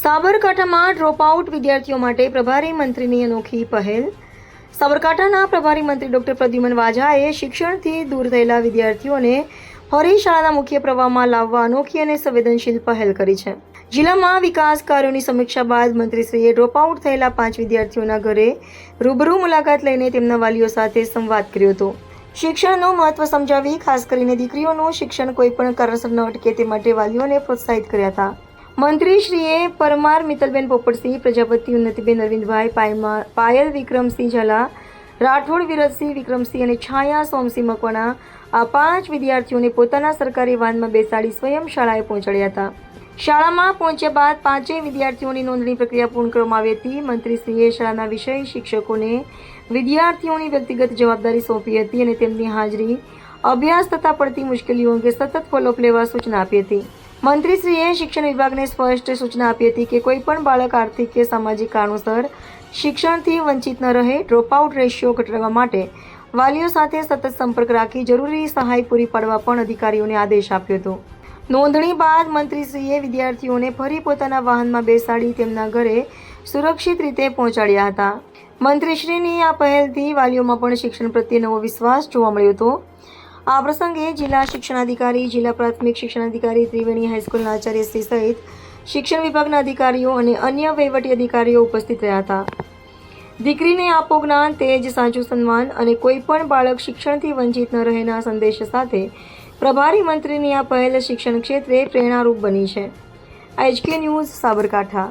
સાબરકાંઠામાં ડ્રોપઆઉટ વિદ્યાર્થીઓ માટે પ્રભારી મંત્રીની અનોખી પહેલ. સાબરકાંઠાના પ્રભારી મંત્રી ડોક્ટર પ્રદ્યુમન વાજાએ શિક્ષણથી દૂર થયેલા વિદ્યાર્થીઓને ફરી શાળાના મુખ્ય પ્રવાહમાં લાવવા અનોખી અને સંવેદનશીલ પહેલ કરી છે. જિલ્લામાં વિકાસ કાર્યોની સમીક્ષા બાદ મંત્રીશ્રીએ ડ્રોપઆઉટ થયેલા 5 વિદ્યાર્થીઓના ઘરે રૂબરૂ મુલાકાત લઈને તેમના વાલીઓ સાથે સંવાદ કર્યો હતો. શિક્ષણનું મહત્વ સમજાવી ખાસ કરીને દીકરીઓનું શિક્ષણ કોઈપણ કારણસર ન અટકે તે માટે વાલીઓને પ્રોત્સાહિત કર્યા હતા. મંત્રીશ્રીએ પરમાર મિત્તલબેન પોપટસિંહ, પ્રજાપતિ ઉન્નતિબેન અરવિંદભાઈ, પાયલ વિક્રમસિંહ ઝાલા, રાઠોડ વિરતસિંહ વિક્રમસિંહ અને છાયા સોમસિંહ મકવાણા આ 5 વિદ્યાર્થીઓને પોતાના સરકારી વાનમાં બેસાડી સ્વયં શાળાએ પહોંચાડ્યા હતા. શાળામાં પહોંચ્યા બાદ 5 વિદ્યાર્થીઓની નોંધણી પ્રક્રિયા પૂર્ણ કરવામાં આવી હતી. મંત્રીશ્રીએ શાળાના વિષય શિક્ષકોને વિદ્યાર્થીઓની વ્યક્તિગત જવાબદારી સોંપી હતી અને તેમની હાજરી, અભ્યાસ તથા પડતી મુશ્કેલીઓ અંગે સતત ફોલોઅપ લેવા સૂચના આપી હતી. મંત્રીશ્રીએ શિક્ષણ વિભાગને સ્પષ્ટ સૂચના આપી હતી કે કોઈપણ બાળક આર્થિક કે સામાજિક કારણોસર શિક્ષણથી વંચિત ન રહે. ડ્રોપઆઉટ રેશિયો ઘટાડવા માટે વાલીઓ સાથે સતત સંપર્ક રાખી જરૂરી સહાય પૂરી પાડવા પણ અધિકારીઓને આદેશ આપ્યો હતો. નોંધણી બાદ મંત્રીશ્રીએ વિદ્યાર્થીઓને ફરી પોતાના વાહનમાં બેસાડી તેમના ઘરે સુરક્ષિત રીતે પહોંચાડ્યા હતા. મંત્રીશ્રીની આ પહેલથી વાલીઓમાં પણ શિક્ષણ પ્રત્યે નવો વિશ્વાસ જોવા મળ્યો હતો. આ પ્રસંગે જિલ્લા શિક્ષણાધિકારી, જિલ્લા પ્રાથમિક શિક્ષણાધિકારી, ત્રિવેણી હાઈસ્કૂલના આચાર્યશ્રી સહિત શિક્ષણ વિભાગના અધિકારીઓ અને અન્ય વહીવટી અધિકારીઓ ઉપસ્થિત રહ્યા હતા. દીકરીને આપો જ્ઞાન, તે જ સાચું સન્માન અને કોઈપણ બાળક શિક્ષણથી વંચિત ન રહેના સંદેશ સાથે પ્રભારી મંત્રીની આ પહેલ શિક્ષણ ક્ષેત્રે પ્રેરણારૂપ બની છે. HK news, Sabarkantha.